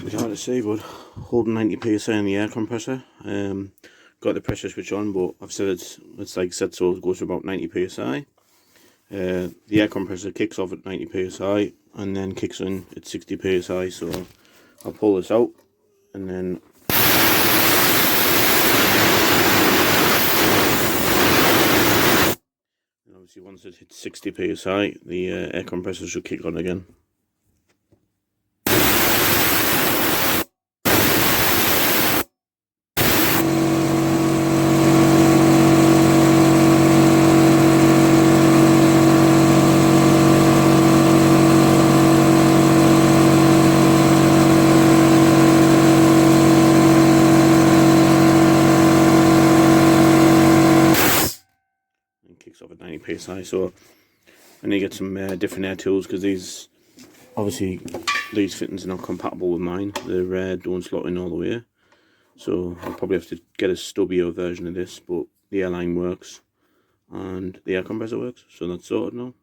It's hard to say, but holding 90 psi on the air compressor. Got the pressure switch on, but I've said it's like set so it goes to about 90 psi. The air compressor kicks off at 90 psi and then kicks in at 60 psi. So I'll pull this out and then obviously once it hits 60 psi, the air compressor should kick on again. Kicks off at 90 psi. So I need to get some different air tools, because these fittings are not compatible with mine. They don't slot in all the way, so I'll probably have to get a stubbier version of this, but the airline works and the air compressor works, so that's sorted now.